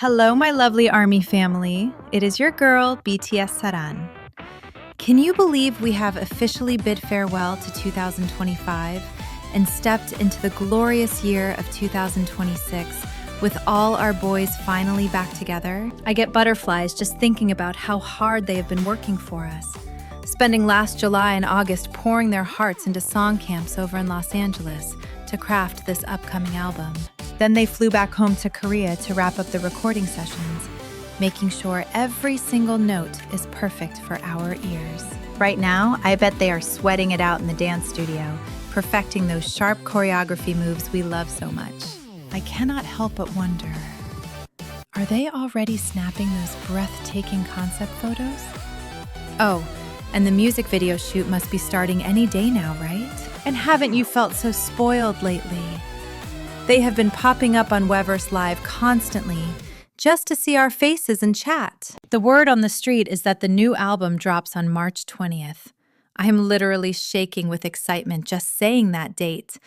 Hello, my lovely ARMY family. It is your girl, BTS Saran. Can you believe we have officially bid farewell to 2025 and stepped into the glorious year of 2026 with all our boys finally back together? I get butterflies just thinking about how hard they have been working for us, spending last July and August pouring their hearts into song camps over in Los Angeles to craft this upcoming album. Then they flew back home to Korea to wrap up the recording sessions, making sure every single note is perfect for our ears. Right now, I bet they are sweating it out in the dance studio, perfecting those sharp choreography moves we love so much. I cannot help but wonder, are they already snapping those breathtaking concept photos? Oh, and the music video shoot must be starting any day now, right? And haven't you felt so spoiled lately? They have been popping up on Weverse Live constantly, just to see our faces and chat. The word on the street is that the new album drops on March 20th. I am literally shaking with excitement just saying that date.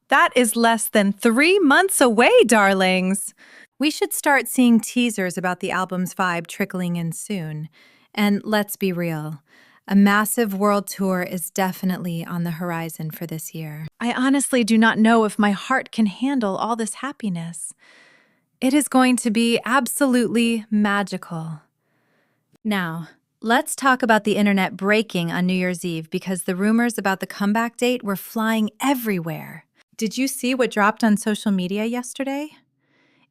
That is less than 3 months away, darlings! We should start seeing teasers about the album's vibe trickling in soon. And let's be real, a massive world tour is definitely on the horizon for this year. I honestly do not know if my heart can handle all this happiness. It is going to be absolutely magical. Now, let's talk about the internet breaking on New Year's Eve because the rumors about the comeback date were flying everywhere. Did you see what dropped on social media yesterday?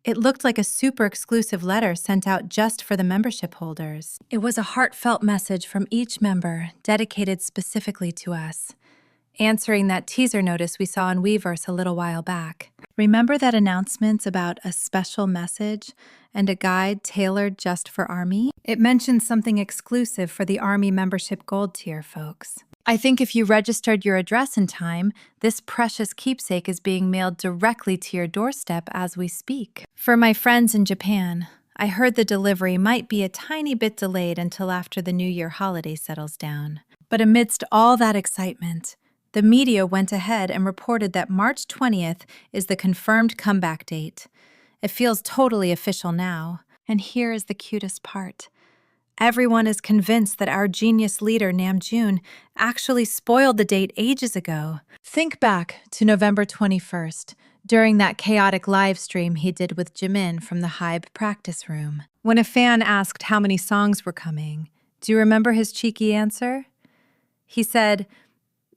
It looked like a super exclusive letter sent out just for the membership holders. It was a heartfelt message from each member, dedicated specifically to us, answering that teaser notice we saw on Weverse a little while back. Remember that announcement about a special message and a guide tailored just for ARMY? It mentioned something exclusive for the ARMY membership gold tier folks. I think if you registered your address in time, this precious keepsake is being mailed directly to your doorstep as we speak. For my friends in Japan, I heard the delivery might be a tiny bit delayed until after the New Year holiday settles down. But amidst all that excitement, the media went ahead and reported that March 20th is the confirmed comeback date. It feels totally official now. And here is the cutest part. Everyone is convinced that our genius leader, Namjoon, actually spoiled the date ages ago. Think back to November 21st, during that chaotic live stream he did with Jimin from the Hybe practice room. When a fan asked how many songs were coming, do you remember his cheeky answer? He said,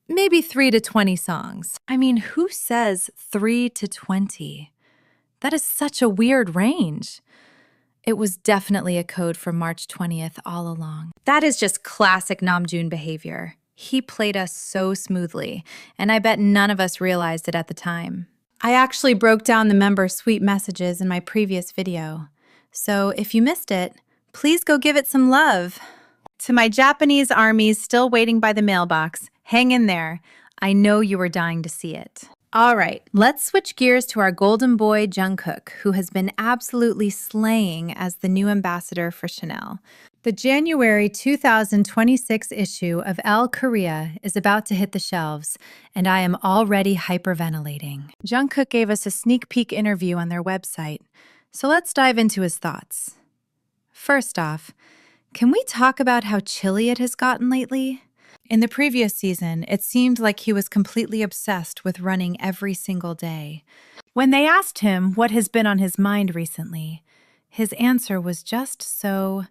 maybe 3 to 20 songs. I mean, who says 3 to 20? That is such a weird range. It was definitely a code for March 20th all along. That is just classic Namjoon behavior. He played us so smoothly, and I bet none of us realized it at the time. I actually broke down the member sweet messages in my previous video, so if you missed it, please go give it some love. To my Japanese armies still waiting by the mailbox, hang in there. I know you were dying to see it. All right, let's switch gears to our golden boy, Jungkook, who has been absolutely slaying as the new ambassador for Chanel. The January 2026 issue of Elle Korea is about to hit the shelves, and I am already hyperventilating. Jungkook gave us a sneak peek interview on their website, so let's dive into his thoughts. First off, can we talk about how chilly it has gotten lately? In the previous season, it seemed like he was completely obsessed with running every single day. When they asked him what has been on his mind recently, his answer was just so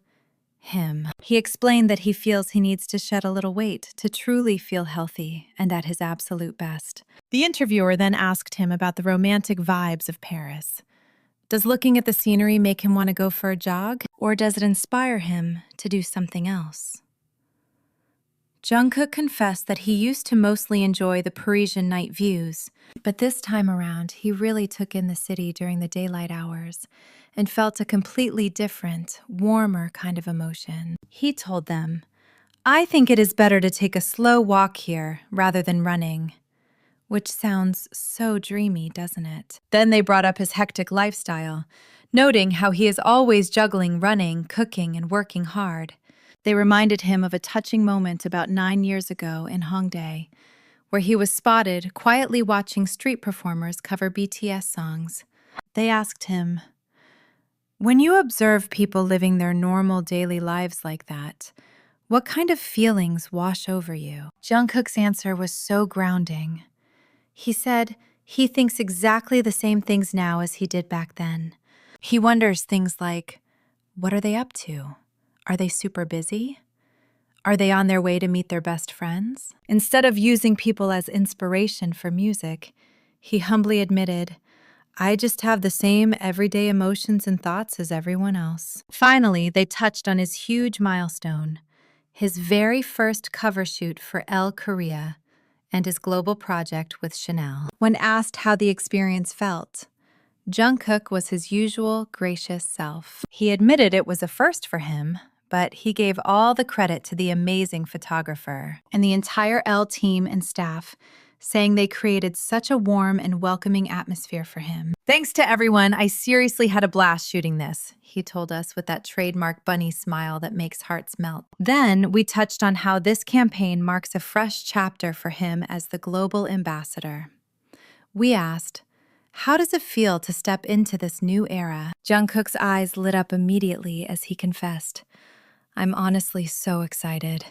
him. He explained that he feels he needs to shed a little weight to truly feel healthy and at his absolute best. The interviewer then asked him about the romantic vibes of Paris. Does looking at the scenery make him want to go for a jog, or does it inspire him to do something else? Jungkook confessed that he used to mostly enjoy the Parisian night views, but this time around, he really took in the city during the daylight hours and felt a completely different, warmer kind of emotion. He told them, "I think it is better to take a slow walk here rather than running," which sounds so dreamy, doesn't it? Then they brought up his hectic lifestyle, noting how he is always juggling running, cooking, and working hard. They reminded him of a touching moment about 9 years ago in Hongdae, where he was spotted quietly watching street performers cover BTS songs. They asked him, When you observe people living their normal daily lives like that, what kind of feelings wash over you? Jungkook's answer was so grounding. He said he thinks exactly the same things now as he did back then. He wonders things like, what are they up to? Are they super busy? Are they on their way to meet their best friends? Instead of using people as inspiration for music, he humbly admitted, I just have the same everyday emotions and thoughts as everyone else. Finally, they touched on his huge milestone, his very first cover shoot for Elle Korea and his global project with Chanel. When asked how the experience felt, Jungkook was his usual gracious self. He admitted it was a first for him, but he gave all the credit to the amazing photographer and the entire Elle team and staff, saying they created such a warm and welcoming atmosphere for him. Thanks to everyone, I seriously had a blast shooting this, he told us with that trademark bunny smile that makes hearts melt. Then we touched on how this campaign marks a fresh chapter for him as the global ambassador. We asked, how does it feel to step into this new era? Jungkook's eyes lit up immediately as he confessed, I'm honestly so excited.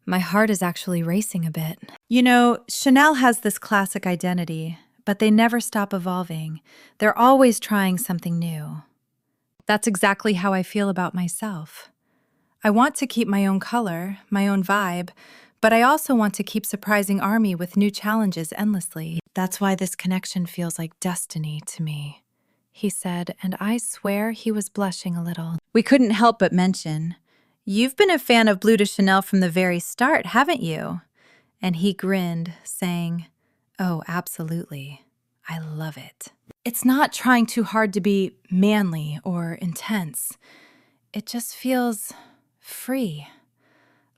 My heart is actually racing a bit. You know, Chanel has this classic identity, but they never stop evolving. They're always trying something new. That's exactly how I feel about myself. I want to keep my own color, my own vibe, but I also want to keep surprising ARMY with new challenges endlessly. That's why this connection feels like destiny to me, he said, and I swear he was blushing a little. We couldn't help but mention, you've been a fan of Blue de Chanel from the very start, haven't you? And he grinned, saying, oh, absolutely. I love it. It's not trying too hard to be manly or intense. It just feels free.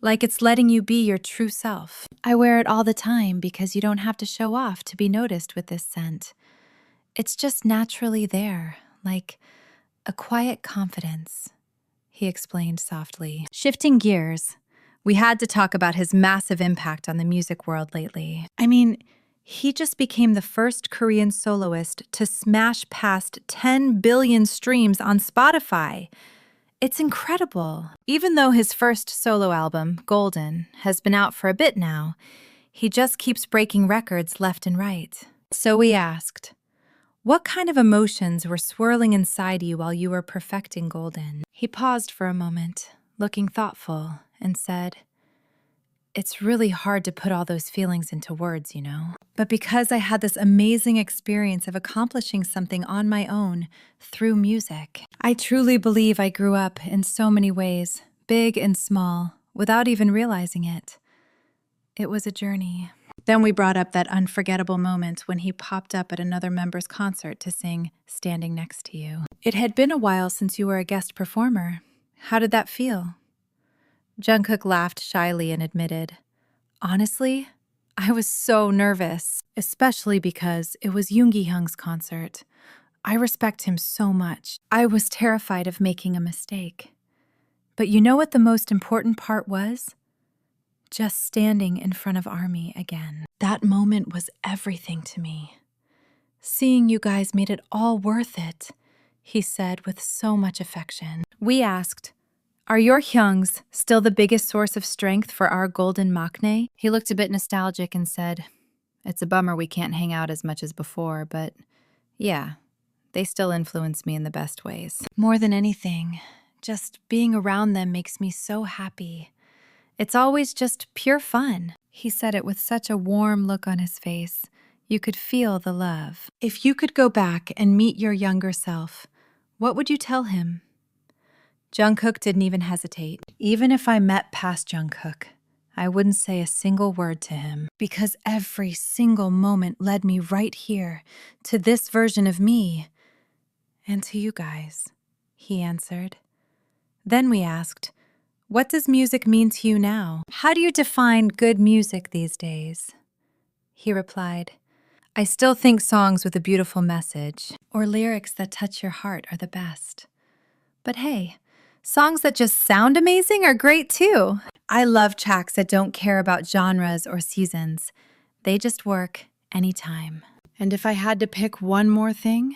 Like it's letting you be your true self. I wear it all the time because you don't have to show off to be noticed with this scent. It's just naturally there, like a quiet confidence, he explained softly. Shifting gears, we had to talk about his massive impact on the music world lately. I mean, he just became the first Korean soloist to smash past 10 billion streams on Spotify. It's incredible. Even though his first solo album, Golden, has been out for a bit now, he just keeps breaking records left and right. So we asked, what kind of emotions were swirling inside you while you were perfecting Golden? He paused for a moment, looking thoughtful, and said, it's really hard to put all those feelings into words, you know? But because I had this amazing experience of accomplishing something on my own through music, I truly believe I grew up in so many ways, big and small, without even realizing it. It was a journey. Then we brought up that unforgettable moment when he popped up at another member's concert to sing Standing Next to You. It had been a while since you were a guest performer. How did that feel? Jungkook laughed shyly and admitted, honestly, I was so nervous, especially because it was Yoon Gi-hyung's concert. I respect him so much. I was terrified of making a mistake. But you know what the most important part was? Just standing in front of ARMY again. That moment was everything to me. Seeing you guys made it all worth it, he said with so much affection. We asked, are your Hyungs still the biggest source of strength for our golden maknae? He looked a bit nostalgic and said, it's a bummer we can't hang out as much as before, but yeah, they still influence me in the best ways. More than anything, just being around them makes me so happy. It's always just pure fun. He said it with such a warm look on his face. You could feel the love. If you could go back and meet your younger self, what would you tell him? Jungkook didn't even hesitate. Even if I met past Jungkook, I wouldn't say a single word to him because every single moment led me right here to this version of me and to you guys, he answered. Then we asked, what does music mean to you now? How do you define good music these days? He replied, I still think songs with a beautiful message or lyrics that touch your heart are the best. But hey, songs that just sound amazing are great too. I love tracks that don't care about genres or seasons. They just work anytime. And if I had to pick one more thing,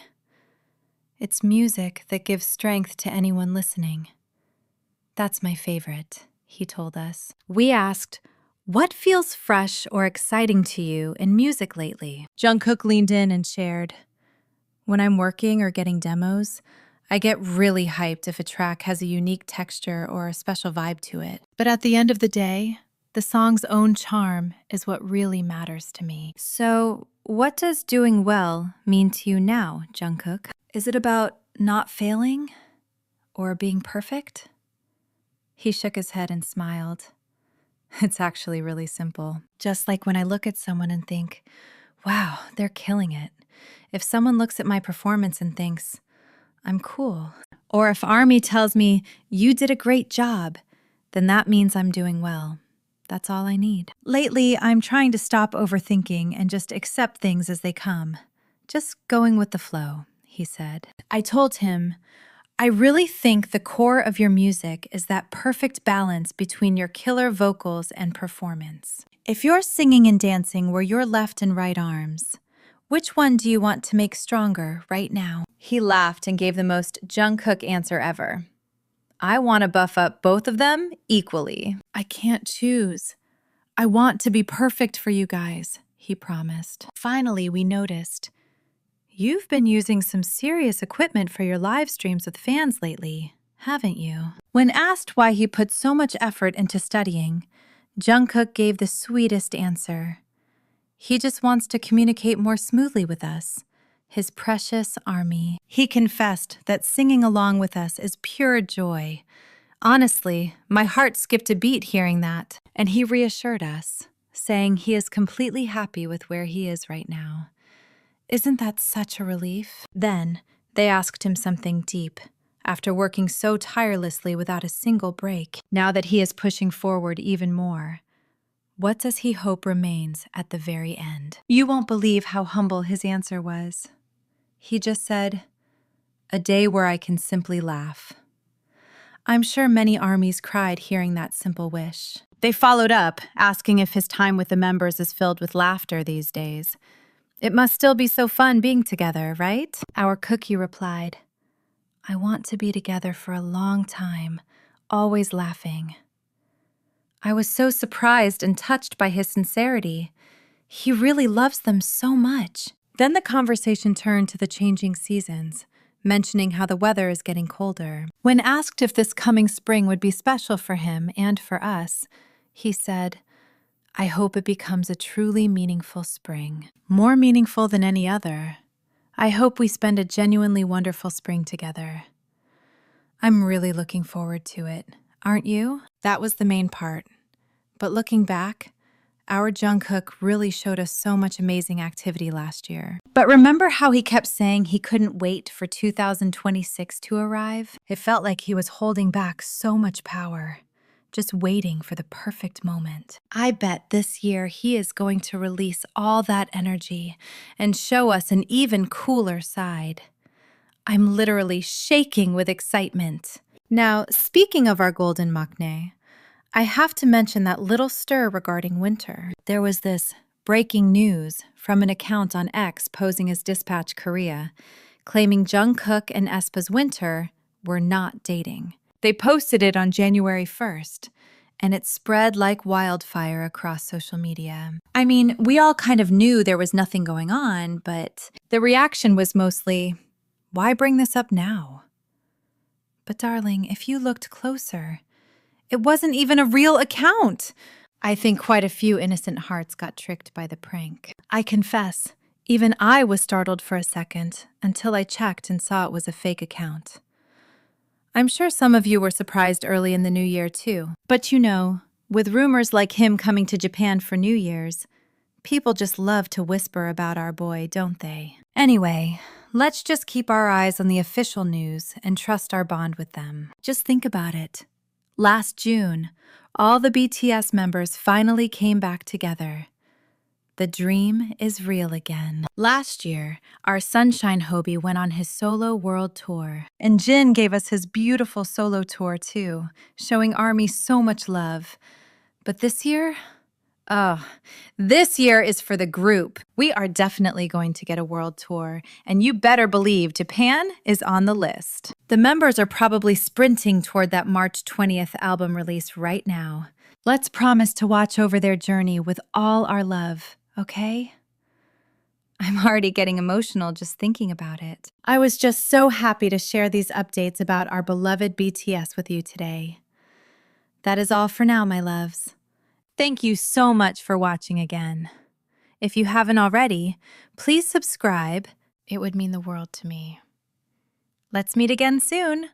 It's music that gives strength to anyone listening. That's my favorite, he told us. We asked, what feels fresh or exciting to you in music lately? Jungkook leaned in and shared, when I'm working or getting demos, I get really hyped if a track has a unique texture or a special vibe to it. But at the end of the day, the song's own charm is what really matters to me. So, what does doing well mean to you now, Jungkook? Is it about not failing or being perfect? He shook his head and smiled. It's actually really simple. Just like when I look at someone and think, wow, they're killing it. If someone looks at my performance and thinks, I'm cool. Or if Army tells me, you did a great job, then that means I'm doing well. That's all I need. Lately, I'm trying to stop overthinking and just accept things as they come. Just going with the flow, he said. I told him, I really think the core of your music is that perfect balance between your killer vocals and performance. If you're singing and dancing were your left and right arms, which one do you want to make stronger right now? He laughed and gave the most Jungkook answer ever. I want to buff up both of them equally. I can't choose. I want to be perfect for you guys, he promised. Finally, we noticed, you've been using some serious equipment for your live streams with fans lately, haven't you? When asked why he put so much effort into studying, Jungkook gave the sweetest answer. He just wants to communicate more smoothly with us, his precious Army. He confessed that singing along with us is pure joy. Honestly, my heart skipped a beat hearing that, and he reassured us, saying he is completely happy with where he is right now. Isn't that such a relief? Then, they asked him something deep, after working so tirelessly without a single break. Now that he is pushing forward even more, what does he hope remains at the very end? You won't believe how humble his answer was. He just said, a day where I can simply laugh. I'm sure many armies cried hearing that simple wish. They followed up, asking if his time with the members is filled with laughter these days. It must still be so fun being together, right? Our cookie replied, I want to be together for a long time, always laughing. I was so surprised and touched by his sincerity. He really loves them so much. Then the conversation turned to the changing seasons, mentioning how the weather is getting colder. When asked if this coming spring would be special for him and for us, he said, I hope it becomes a truly meaningful spring. More meaningful than any other. I hope we spend a genuinely wonderful spring together. I'm really looking forward to it, aren't you? That was the main part. But looking back, our Jungkook really showed us so much amazing activity last year. But remember how he kept saying he couldn't wait for 2026 to arrive? It felt like he was holding back so much power, just waiting for the perfect moment. I bet this year he is going to release all that energy and show us an even cooler side. I'm literally shaking with excitement. Now, speaking of our golden maknae, I have to mention that little stir regarding winter. There was this breaking news from an account on X posing as Dispatch Korea, claiming Jungkook and aespa's Winter were not dating. They posted it on January 1st, and it spread like wildfire across social media. I mean, we all kind of knew there was nothing going on, but the reaction was mostly, why bring this up now? But darling, if you looked closer, it wasn't even a real account. I think quite a few innocent hearts got tricked by the prank. I confess, even I was startled for a second until I checked and saw it was a fake account. I'm sure some of you were surprised early in the new year too. But you know, with rumors like him coming to Japan for New Year's, people just love to whisper about our boy, don't they? Anyway, let's just keep our eyes on the official news and trust our bond with them. Just think about it. Last June, all the BTS members finally came back together. The dream is real again. Last year, our Sunshine Hobie went on his solo world tour. And Jin gave us his beautiful solo tour too, showing ARMY so much love. But this year, Oh, this year is for the group. We are definitely going to get a world tour, and you better believe Japan is on the list. The members are probably sprinting toward that March 20th album release right now. Let's promise to watch over their journey with all our love, okay? I'm already getting emotional just thinking about it. I was just so happy to share these updates about our beloved BTS with you today. That is all for now, my loves. Thank you so much for watching again. If you haven't already, please subscribe. It would mean the world to me. Let's meet again soon.